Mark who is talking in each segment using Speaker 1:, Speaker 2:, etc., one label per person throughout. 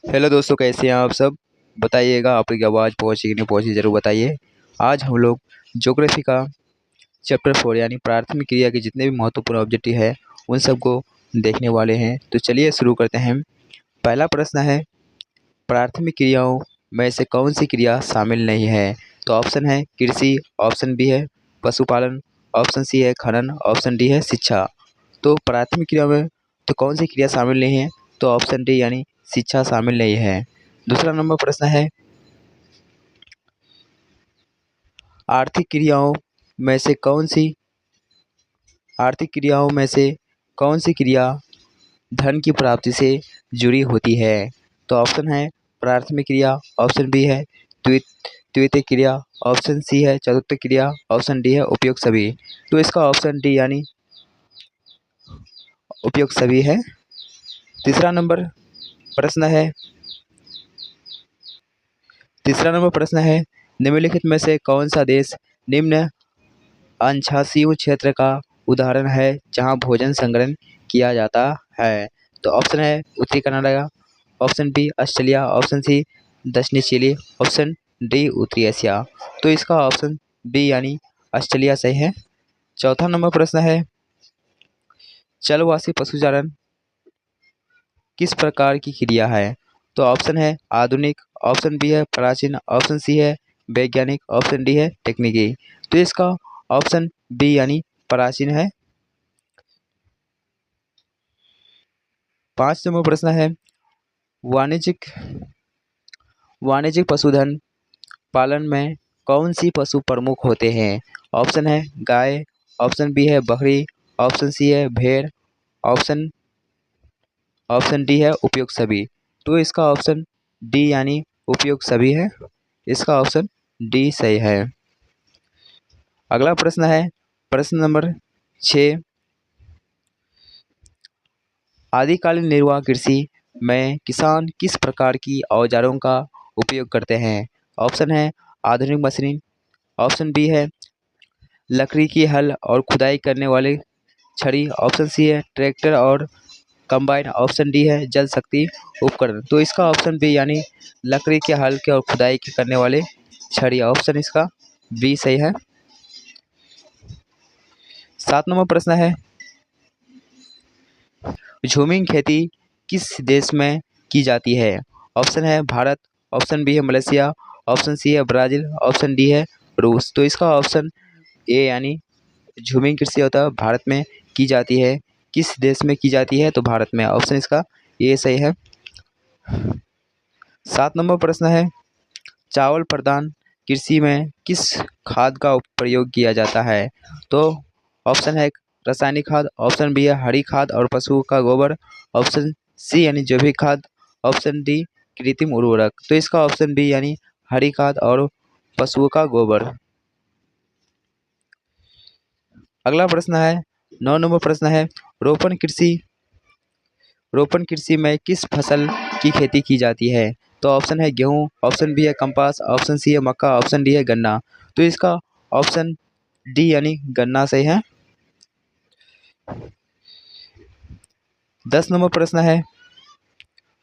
Speaker 1: Hello दोस्तों, कैसे हैं आप सब। बताइएगा आपकी आवाज़ पहुंची कि नहीं पहुंची, ज़रूर बताइए। आज हम लोग ज्योग्राफी का चैप्टर 4 यानी प्राथमिक क्रिया के जितने भी महत्वपूर्ण ऑब्जेक्टिव है उन सबको देखने वाले हैं। तो चलिए शुरू करते हैं। पहला प्रश्न है, प्राथमिक क्रियाओं में से कौन सी क्रिया शामिल नहीं है। तो ऑप्शन है कृषि, ऑप्शन बी है पशुपालन, ऑप्शन सी है खनन, ऑप्शन डी है शिक्षा। तो प्राथमिक क्रिया में तो कौन सी क्रिया शामिल नहीं है, तो ऑप्शन डी यानी शिक्षा शामिल नहीं है। दूसरा नंबर प्रश्न है, आर्थिक क्रियाओं में से कौन सी आर्थिक क्रियाओं में से कौन सी क्रिया धन की प्राप्ति से जुड़ी होती है। तो ऑप्शन है प्राथमिक क्रिया, ऑप्शन बी है द्वितीय क्रिया, ऑप्शन सी है चतुर्थ क्रिया, ऑप्शन डी है उपयुक्त सभी। तो इसका ऑप्शन डी यानी उपयुक्त सभी है। तीसरा नंबर प्रश्न है तीसरा नंबर प्रश्न है, निम्नलिखित में से कौन सा देश निम्न अंशासीय क्षेत्र का उदाहरण है जहां भोजन संग्रहण किया जाता है। तो ऑप्शन है उत्तरी Canada, option B Australia, option C दक्षिणी चिली, ऑप्शन डी उत्तरी एशिया। तो इसका ऑप्शन बी यानी ऑस्ट्रेलिया सही है। चौथा नंबर प्रश्न है, जलवासी पशुचारण किस प्रकार की क्रिया है। तो ऑप्शन है आधुनिक, ऑप्शन बी है प्राचीन, ऑप्शन सी है वैज्ञानिक, ऑप्शन डी है तकनीकी। तो इसका ऑप्शन बी यानी प्राचीन है। पाँच नंबर प्रश्न है, वाणिज्यिक वाणिज्यिक पशुधन पालन में कौन सी पशु प्रमुख होते हैं। ऑप्शन है गाय, ऑप्शन बी है बकरी, ऑप्शन सी है भेड़, ऑप्शन ऑप्शन डी है उपयुक्त सभी। तो इसका ऑप्शन डी यानी उपयुक्त सभी है। इसका ऑप्शन डी सही है। अगला प्रश्न है, प्रश्न नंबर 6, आदिकालीन निर्वाह कृषि में किसान किस प्रकार की औजारों का उपयोग करते हैं। ऑप्शन है आधुनिक मशीन, ऑप्शन बी है लकड़ी की हल और खुदाई करने वाले छड़ी, ऑप्शन सी है ट्रैक्टर और कंबाइन, ऑप्शन डी है जल शक्ति उपकरण। तो इसका ऑप्शन बी यानी लकड़ी के हल के और खुदाई के करने वाले छड़ी, ऑप्शन इसका बी सही है। 7 नंबर प्रश्न है, झूमिंग खेती किस देश में की जाती है। ऑप्शन है भारत, ऑप्शन बी है मलेशिया, ऑप्शन सी है ब्राज़ील, ऑप्शन डी है रूस। तो इसका ऑप्शन ए यानी झूमिंग कृषि होता है भारत में की जाती है। किस देश में की जाती है, तो भारत में, ऑप्शन इसका ए सही है। 7 नंबर प्रश्न है, चावल प्रधान कृषि में किस खाद का प्रयोग किया जाता है। तो ऑप्शन है रासायनिक खाद, ऑप्शन बी है हरी खाद और पशुओं का गोबर, ऑप्शन सी यानी जैविक खाद, ऑप्शन डी कृत्रिम उर्वरक। तो इसका ऑप्शन बी यानी हरी खाद और पशुओं का गोबर। अगला प्रश्न है, 9 नंबर प्रश्न है, रोपण कृषि में किस फसल की खेती की जाती है। तो ऑप्शन है गेहूँ, ऑप्शन बी है कपास, ऑप्शन सी है मक्का, ऑप्शन डी है गन्ना। तो इसका ऑप्शन डी यानी गन्ना सही है। 10 नंबर प्रश्न है,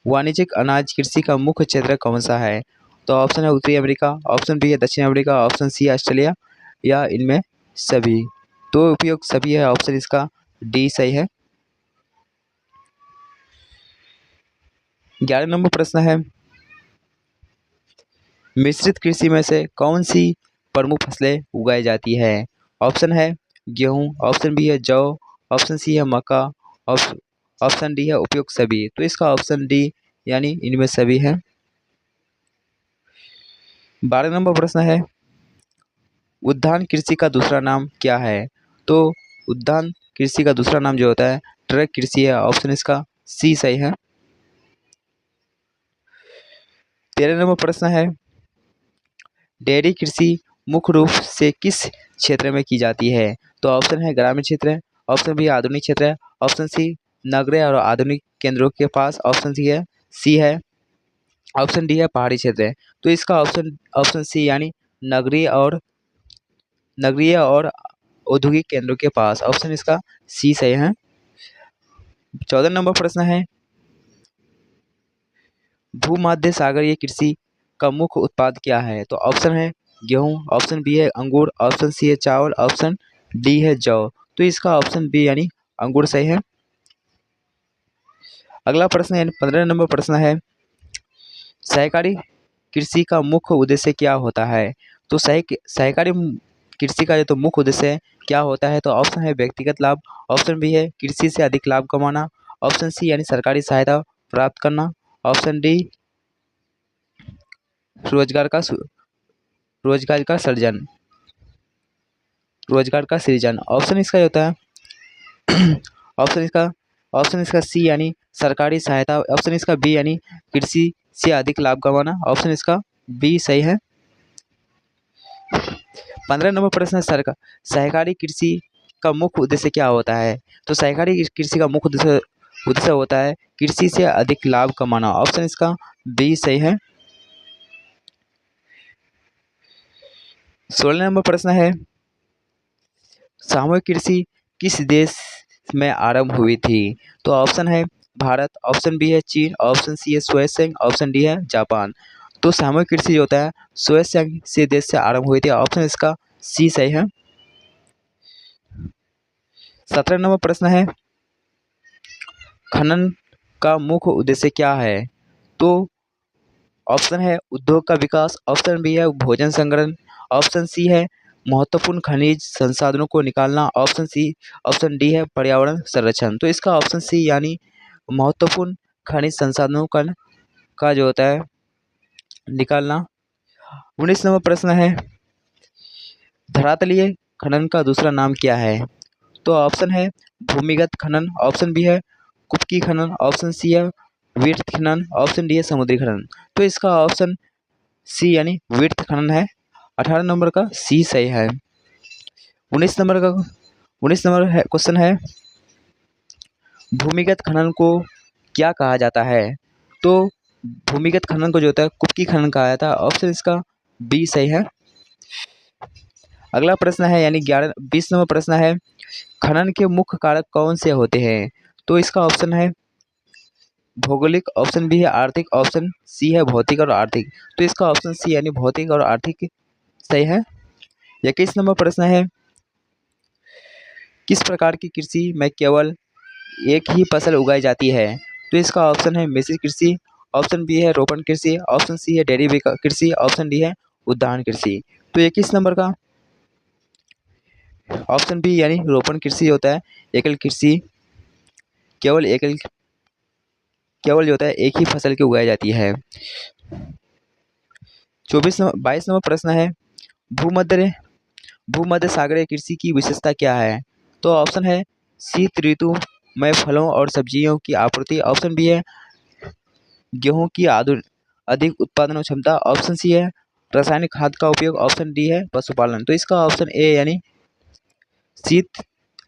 Speaker 1: वाणिज्यिक अनाज कृषि का मुख्य क्षेत्र कौन सा है। तो ऑप्शन है उत्तरी अमेरिका, ऑप्शन बी है दक्षिण अमेरिका, ऑप्शन सी है ऑस्ट्रेलिया या इनमें सभी। तो उपयुक्त सभी है, ऑप्शन इसका डी सही है। 11 नंबर प्रश्न है, मिश्रित कृषि में से कौन सी प्रमुख फसलें उगाई जाती है। ऑप्शन है गेहूँ, ऑप्शन बी है जौ, ऑप्शन सी है मक्का, ऑप्शन डी है उपयुक्त सभी। तो इसका ऑप्शन डी यानी इनमें सभी है। 12 नंबर प्रश्न है, उद्यान कृषि का दूसरा नाम क्या है। तो उद्यान कृषि का दूसरा नाम जो होता है ट्रक कृषि है, ऑप्शन इसका सी सही है। 13 नंबर प्रश्न है, डेयरी कृषि मुख्य रूप से किस क्षेत्र में की जाती है। तो ऑप्शन है ग्रामीण क्षेत्र है, ऑप्शन बी आधुनिक क्षेत्र है, ऑप्शन सी नगरीय और आधुनिक केंद्रों के पास, ऑप्शन सी है, ऑप्शन डी है पहाड़ी क्षेत्र है। तो इसका ऑप्शन ऑप्शन सी यानी नगरीय और औद्योगिक केंद्रों के पास, ऑप्शन इसका सी सही है। 14 नंबर प्रश्न है, भूमध्य सागरीय कृषि का मुख्य उत्पाद क्या है? तो ऑप्शन है गेहूं, ऑप्शन बी है अंगूर, ऑप्शन सी है चावल, ऑप्शन डी है जौ। तो इसका ऑप्शन बी यानी अंगूर सही है। अगला प्रश्न यानी 15 नंबर प्रश्न है, सहकारी कृषि का मुख्य उद्देश्य क्या होता है? तो सहकारी कृषि का जो तो मुख्य उद्देश्य क्या होता है? तो ऑप्शन है व्यक्तिगत लाभ, ऑप्शन बी है कृषि से अधिक लाभ कमाना, ऑप्शन सी यानी सरकारी सहायता प्राप्त करना, ऑप्शन डी रोजगार का सु- रोजगार का सृजन रोजगार का सृजन। ऑप्शन इसका ये होता है ऑप्शन इसका ऑप्शन इसका सी यानी सरकारी सहायता, ऑप्शन इसका बी यानी कृषि से अधिक लाभ कमाना, ऑप्शन इसका बी सही है। 15 नंबर प्रश्न है, सरकार सहकारी कृषि का मुख्य उद्देश्य क्या होता है? तो सहकारी कृषि का मुख्य उद्देश्य उद्देश्य होता है कृषि से अधिक लाभ कमाना, ऑप्शन इसका बी सही है। 16 नंबर प्रश्न है, सामूहिक कृषि किस देश में आरंभ हुई थी? तो ऑप्शन है भारत, ऑप्शन बी है चीन, ऑप्शन सी है स्वेत्संग, ऑप्शन डी है जापान। तो सामूहिक कृषि जो होता है स्वेत्संग से देश से आरंभ हुई थी, ऑप्शन इसका सी सही है। 17 नंबर प्रश्न है, खनन का मुख्य उद्देश्य क्या है? तो ऑप्शन है उद्योग का विकास, ऑप्शन बी है भोजन संग्रहण, ऑप्शन सी है महत्वपूर्ण खनिज संसाधनों को निकालना, ऑप्शन डी है पर्यावरण संरक्षण। तो इसका ऑप्शन सी यानी महत्वपूर्ण खनिज संसाधनों का जो होता है निकालना। 19 नंबर प्रश्न है, धरातलीय खनन का दूसरा नाम क्या है? तो ऑप्शन है भूमिगत खनन, ऑप्शन बी है कुपकी खनन, ऑप्शन सी है विर्त खनन, ऑप्शन डी है समुद्री खनन। तो इसका ऑप्शन सी यानी विर्त खनन है। 18 नंबर का सी सही है। 19 नंबर का 19 नंबर है क्वेश्चन है, भूमिगत खनन को क्या कहा जाता है? तो भूमिगत खनन को जो होता है कुपकी खनन कहा जाता है, ऑप्शन इसका बी सही है। अगला प्रश्न है यानी 20 नंबर प्रश्न है, खनन के मुख्य कारक कौन से होते हैं? तो इसका ऑप्शन है भौगोलिक, ऑप्शन बी है आर्थिक, ऑप्शन सी है भौतिक और आर्थिक। तो इसका ऑप्शन सी यानी भौतिक और आर्थिक सही है। 21 नंबर प्रश्न है, किस प्रकार की कृषि में केवल एक ही फसल उगाई जाती है? तो इसका ऑप्शन है मिश्रित कृषि, ऑप्शन बी है रोपण कृषि, ऑप्शन सी है डेयरी कृषि, ऑप्शन डी है उद्यान कृषि। तो 21 नंबर का ऑप्शन बी यानी रोपण कृषि होता है एकल कृषि, केवल एकल केवल जो होता है एक ही फसल की उगाई जाती है। 22 नंबर प्रश्न है, भूमध्य भूमध्य सागरीय कृषि की विशेषता क्या है? तो ऑप्शन है शीत ऋतु में फलों और सब्जियों की आपूर्ति, ऑप्शन बी है गेहूं की अधिक उत्पादन क्षमता, ऑप्शन सी है रासायनिक खाद का उपयोग, ऑप्शन डी है पशुपालन। तो इसका ऑप्शन ए यानी शीत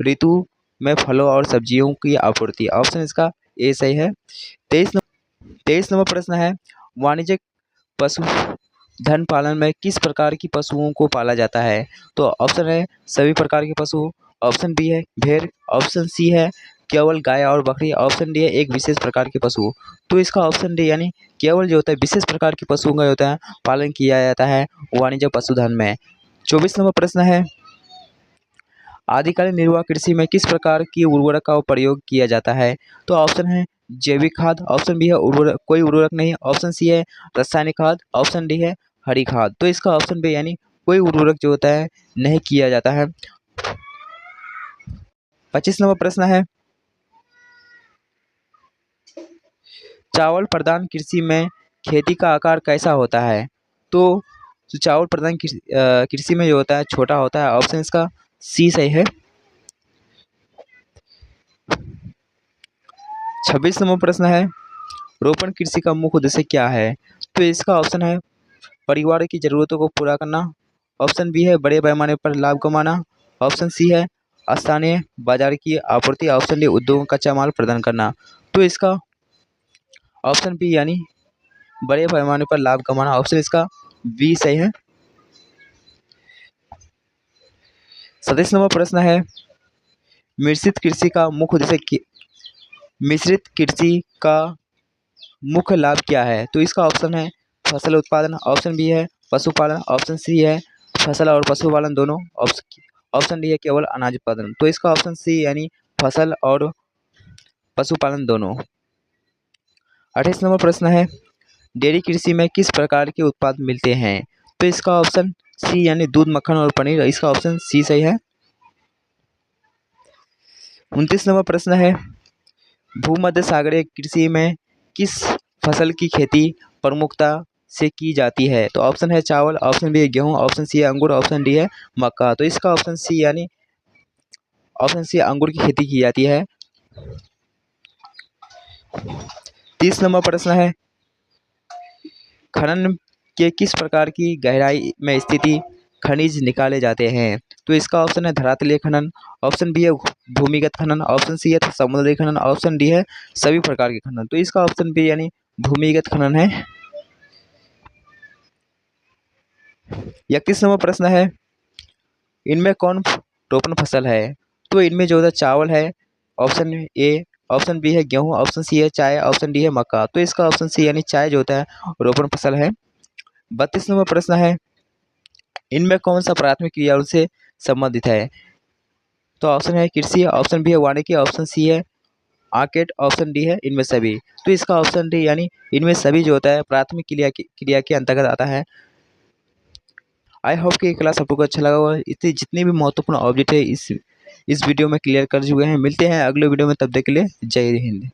Speaker 1: ऋतु में फलों और सब्जियों की आपूर्ति, ऑप्शन इसका ए सही है। 23 नंबर प्रश्न है, वाणिज्यिक पशुधन पालन में किस प्रकार की पशुओं को पाला जाता है? तो ऑप्शन है सभी प्रकार के पशु, ऑप्शन बी है भेड़, ऑप्शन सी है केवल गाय और बकरी, ऑप्शन डी है एक विशेष प्रकार के पशु। तो इसका ऑप्शन डी यानी केवल जो होता है विशेष प्रकार के पशुओं का होता है पालन किया जाता है वाणिज्य पशुधन में। 24 नंबर प्रश्न है, आदिकालीन निर्वाह कृषि में किस प्रकार की उर्वरक का प्रयोग किया जाता है? तो ऑप्शन है जैविक खाद, ऑप्शन बी है उर्वरक कोई उर्वरक नहीं, ऑप्शन सी है रासायनिक खाद, ऑप्शन डी है हरी खाद। तो इसका ऑप्शन बी यानी कोई उर्वरक जो होता है नहीं किया जाता है। 25 नंबर प्रश्न है, चावल प्रधान कृषि में खेती का आकार कैसा होता है? तो जो चावल प्रधान कृषि में जो होता है छोटा होता है, ऑप्शन इसका सी सही है। 26 नंबर प्रश्न है, रोपण कृषि का मुख्य उद्देश्य क्या है? तो इसका ऑप्शन है परिवार की जरूरतों को पूरा करना, ऑप्शन बी है बड़े पैमाने पर लाभ कमाना, ऑप्शन सी है स्थानीय बाजार की आपूर्ति, ऑप्शन डी उद्योगों का कच्चा माल प्रदान करना। तो इसका ऑप्शन बी यानी बड़े पैमाने पर लाभ कमाना, ऑप्शन इसका बी सही है। 27 नंबर प्रश्न है, मिश्रित कृषि का मुख्य उद्देश्य मिश्रित कृषि का मुख्य लाभ क्या है? तो इसका ऑप्शन है फसल उत्पादन, ऑप्शन बी है पशुपालन, ऑप्शन सी है फसल और पशुपालन दोनों, ऑप्शन डी है केवल अनाज उत्पादन। तो इसका ऑप्शन सी यानी फसल और पशुपालन दोनों। 28 नंबर प्रश्न है डेयरी कृषि में किस प्रकार के उत्पाद मिलते हैं? तो इसका ऑप्शन सी यानी दूध, मक्खन और पनीर, इसका ऑप्शन सी सही है। 29 नंबर प्रश्न है भूमध्य सागरीय कृषि में किस फसल की खेती प्रमुखता से की जाती है? तो ऑप्शन है चावल, ऑप्शन बी है गेहूं, ऑप्शन सी है अंगूर, ऑप्शन डी है मक्का। तो इसका ऑप्शन सी यानी ऑप्शन सी अंगूर की खेती की जाती है। 30 नंबर प्रश्न है खनन के किस प्रकार की गहराई में स्थिति खनिज निकाले जाते हैं? तो इसका ऑप्शन है धरातलीय खनन, ऑप्शन बी है भूमिगत खनन, ऑप्शन सी है समुद्री खनन, ऑप्शन डी है सभी प्रकार के खनन। तो इसका ऑप्शन बी यानी भूमिगत खनन है। 31 नंबर प्रश्न है इनमें कौन रोपण फसल है? तो इनमें जो है चावल है, ऑप्शन ए, ऑप्शन बी है गेहूं, ऑप्शन सी है चाय, ऑप्शन डी है मक्का। तो इसका ऑप्शन सी यानी चाय जो होता है रोपण फसल है। 32 नंबर प्रश्न है इनमें कौन सा प्राथमिक क्रिया उनसे संबंधित है? तो ऑप्शन है कृषि, ऑप्शन बी है वानिकी, ऑप्शन सी है आर्केड, ऑप्शन डी है इनमें सभी। तो इसका ऑप्शन डी यानी इनमें सभी जो होता है प्राथमिक क्रिया के अंतर्गत आता है। आई होप कि ये क्लास आप लोग को अच्छा लगा होगा। इतनी जितनी भी महत्वपूर्ण ऑब्जेक्ट है इस वीडियो में क्लियर कर चुके हैं। मिलते हैं अगले वीडियो में, तब तक के लिए जय हिंद।